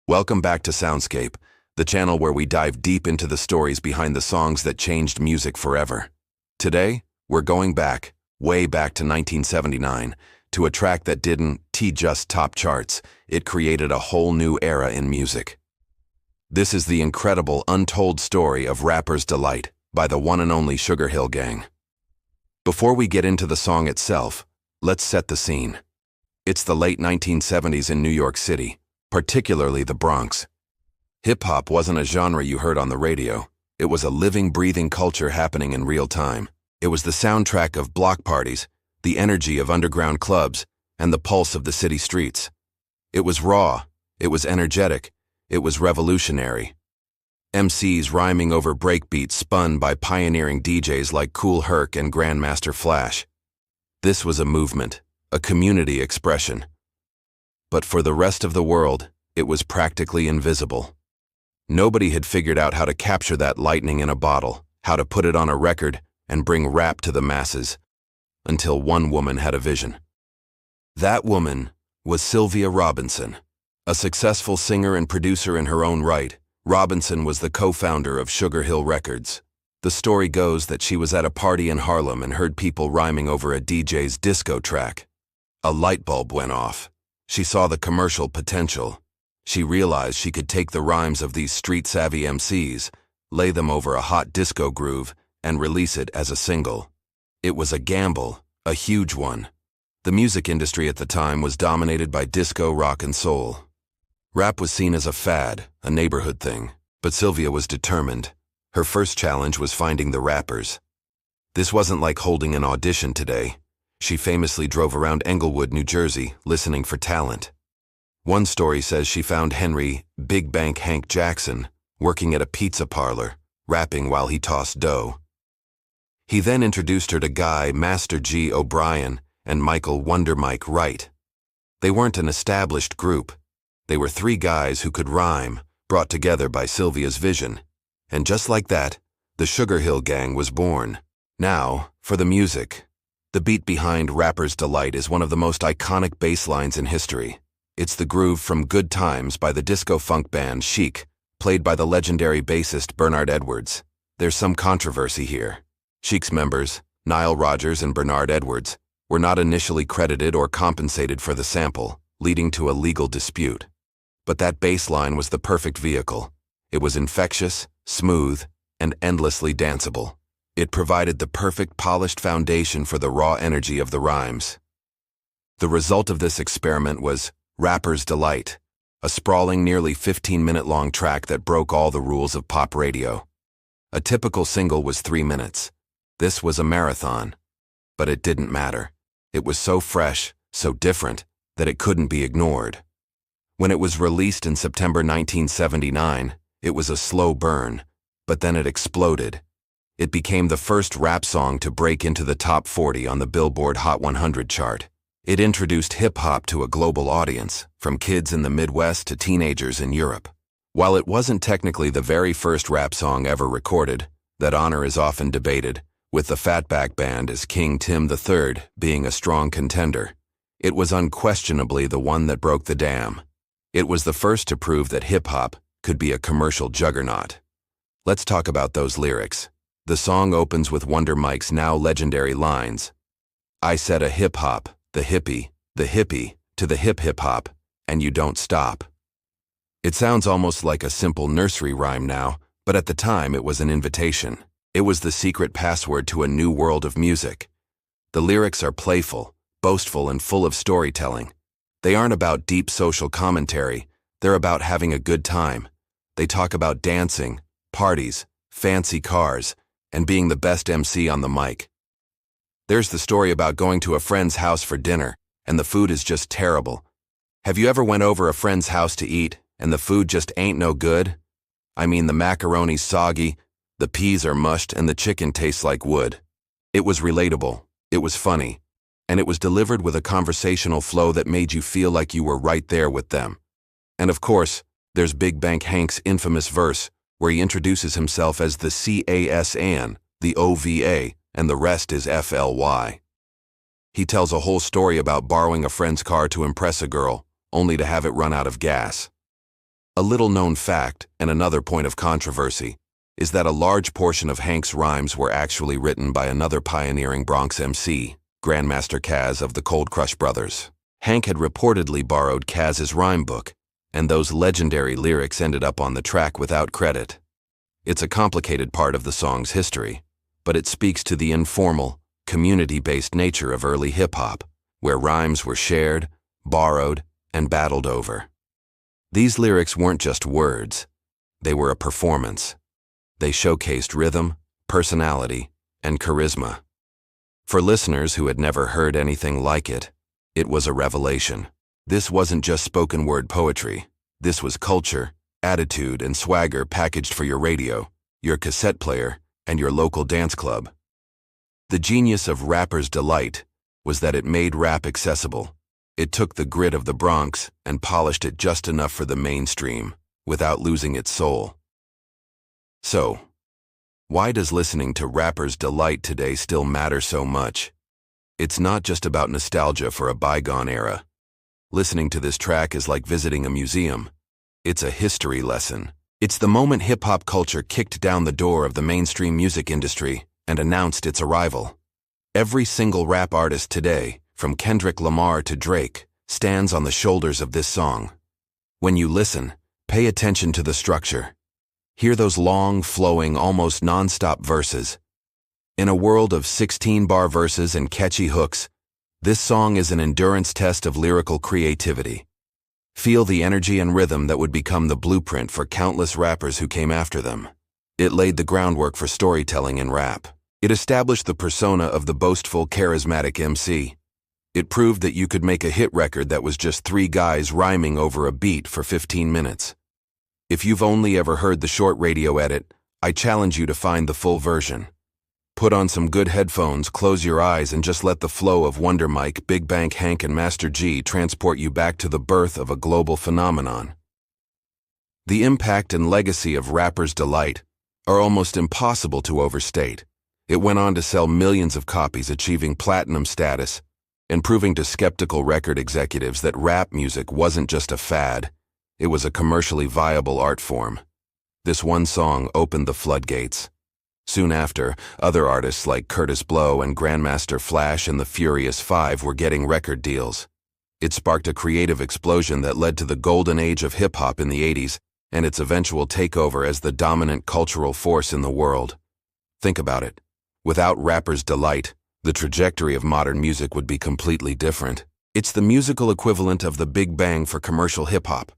Welcome back to Soundscape, the channel where we dive deep into the stories behind the songs that changed music forever. Today, we're going back, way back to 1979, to a track that didn't just top charts, it created a whole new era in music. This is the incredible untold story of Rapper's Delight by the one and only Sugarhill Gang. Before we get into the song itself, let's set the scene. It's the late 1970s in New York City, particularly the Bronx. Hip-hop wasn't a genre you heard on the radio. It was a living, breathing culture happening in real time. It was the soundtrack of block parties, the energy of underground clubs, and the pulse of the city streets. It was raw, it was energetic, it was revolutionary. MCs rhyming over breakbeats spun by pioneering DJs like Kool Herc and Grandmaster Flash. This was a movement, a community expression. But for the rest of the world, it was practically invisible. Nobody had figured out how to capture that lightning in a bottle, how to put it on a record and bring rap to the masses, until one woman had a vision. That woman was Sylvia Robinson. A successful singer and producer in her own right, Robinson was the co-founder of Sugarhill Records. The story goes that she was at a party in Harlem and heard people rhyming over a DJ's disco track. A light bulb went off. She saw the commercial potential. She realized she could take the rhymes of these street-savvy MCs, lay them over a hot disco groove, and release it as a single. It was a gamble, a huge one. The music industry at the time was dominated by disco, rock, and soul. Rap was seen as a fad, a neighborhood thing, but Sylvia was determined. Her first challenge was finding the rappers. This wasn't like holding an audition today. She famously drove around Englewood, New Jersey, listening for talent. One story says she found Henry Big Bank Hank Jackson working at a pizza parlor, rapping while he tossed dough. He then introduced her to Guy Master G. O'Brien and Michael Wonder Mike Wright. They weren't an established group. They were three guys who could rhyme, brought together by Sylvia's vision. And just like that, the Sugarhill Gang was born. Now, for the music. The beat behind Rapper's Delight is one of the most iconic bass lines in history. It's the groove from Good Times by the disco-funk band Chic, played by the legendary bassist Bernard Edwards. There's some controversy here. Chic's members, Nile Rodgers and Bernard Edwards, were not initially credited or compensated for the sample, leading to a legal dispute. But that bass line was the perfect vehicle. It was infectious, smooth, and endlessly danceable. It provided the perfect polished foundation for the raw energy of the rhymes. The result of this experiment was Rapper's Delight, a sprawling, nearly 15-minute-long track that broke all the rules of pop radio. A typical single was 3 minutes. This was a marathon. But it didn't matter. It was so fresh, so different, that it couldn't be ignored. When it was released in September 1979, it was a slow burn, but then it exploded. It became the first rap song to break into the top 40 on the Billboard Hot 100 chart. It introduced hip-hop to a global audience, from kids in the Midwest to teenagers in Europe. While it wasn't technically the very first rap song ever recorded, that honor is often debated, with the Fatback Band as King Tim III being a strong contender. It was unquestionably the one that broke the dam. It was the first to prove that hip-hop could be a commercial juggernaut. Let's talk about those lyrics. The song opens with Wonder Mike's now legendary lines. I said a hip-hop, the hippie, to the hip-hop, and you don't stop. It sounds almost like a simple nursery rhyme now, but at the time it was an invitation. It was the secret password to a new world of music. The lyrics are playful, boastful, and full of storytelling. They aren't about deep social commentary, they're about having a good time. They talk about dancing, parties, fancy cars, and being the best MC on the mic. There's the story about going to a friend's house for dinner, and the food is just terrible. Have you ever went over a friend's house to eat, and the food just ain't no good? I mean, the macaroni's soggy, the peas are mushed, and the chicken tastes like wood. It was relatable, it was funny, and it was delivered with a conversational flow that made you feel like you were right there with them. And of course, there's Big Bank Hank's infamous verse, where he introduces himself as the CASAN, the OVA, and the rest is FLY. He tells a whole story about borrowing a friend's car to impress a girl, only to have it run out of gas. A little-known fact, and another point of controversy, is that a large portion of Hank's rhymes were actually written by another pioneering Bronx MC, Grandmaster Caz of the Cold Crush Brothers. Hank had reportedly borrowed Caz's rhyme book, and those legendary lyrics ended up on the track without credit. It's a complicated part of the song's history, but it speaks to the informal, community-based nature of early hip-hop, where rhymes were shared, borrowed, and battled over. These lyrics weren't just words, they were a performance. They showcased rhythm, personality, and charisma. For listeners who had never heard anything like it, it was a revelation. This wasn't just spoken word poetry. This was culture, attitude, and swagger packaged for your radio, your cassette player, and your local dance club. The genius of Rapper's Delight was that it made rap accessible. It took the grit of the Bronx and polished it just enough for the mainstream, without losing its soul. So, why does listening to Rapper's Delight today still matter so much? It's not just about nostalgia for a bygone era. Listening to this track is like visiting a museum. It's a history lesson. It's the moment hip-hop culture kicked down the door of the mainstream music industry and announced its arrival. Every single rap artist today, from Kendrick Lamar to Drake, stands on the shoulders of this song. When you listen, pay attention to the structure. Hear those long, flowing, almost non-stop verses. In a world of 16-bar verses and catchy hooks, this song is an endurance test of lyrical creativity. Feel the energy and rhythm that would become the blueprint for countless rappers who came after them. It laid the groundwork for storytelling in rap. It established the persona of the boastful, charismatic MC. It proved that you could make a hit record that was just three guys rhyming over a beat for 15 minutes. If you've only ever heard the short radio edit, I challenge you to find the full version. Put on some good headphones, close your eyes, and just let the flow of Wonder Mike, Big Bank Hank, and Master G transport you back to the birth of a global phenomenon. The impact and legacy of Rapper's Delight are almost impossible to overstate. It went on to sell millions of copies, achieving platinum status, and proving to skeptical record executives that rap music wasn't just a fad, it was a commercially viable art form. This one song opened the floodgates. Soon after, other artists like Curtis Blow and Grandmaster Flash and the Furious Five were getting record deals. It sparked a creative explosion that led to the golden age of hip-hop in the 80s and its eventual takeover as the dominant cultural force in the world. Think about it. Without Rapper's Delight, the trajectory of modern music would be completely different. It's the musical equivalent of the Big Bang for commercial hip-hop.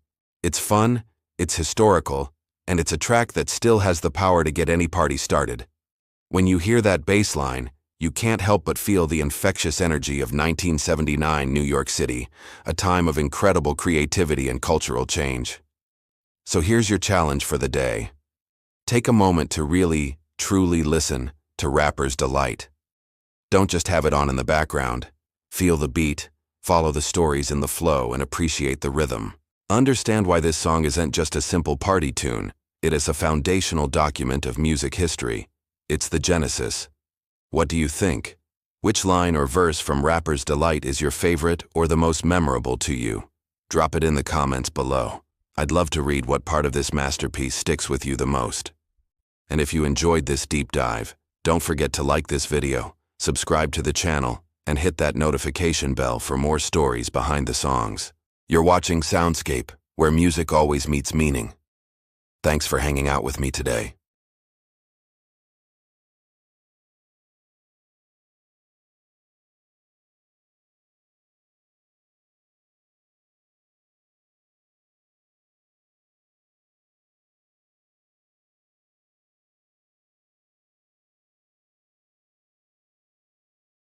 It's fun, it's historical, and it's a track that still has the power to get any party started. When you hear that bass line, you can't help but feel the infectious energy of 1979 New York City, a time of incredible creativity and cultural change. So here's your challenge for the day. Take a moment to really, truly listen to Rapper's Delight. Don't just have it on in the background. Feel the beat, follow the stories in the flow, and appreciate the rhythm. Understand why this song isn't just a simple party tune. It is a foundational document of music history. It's the genesis. What do you think? Which line or verse from Rapper's Delight is your favorite or the most memorable to you? Drop it in the comments below. I'd love to read what part of this masterpiece sticks with you the most. And if you enjoyed this deep dive, don't forget to like this video, subscribe to the channel, and hit that notification bell for more stories behind the songs. You're watching Soundscape, where music always meets meaning. Thanks for hanging out with me today.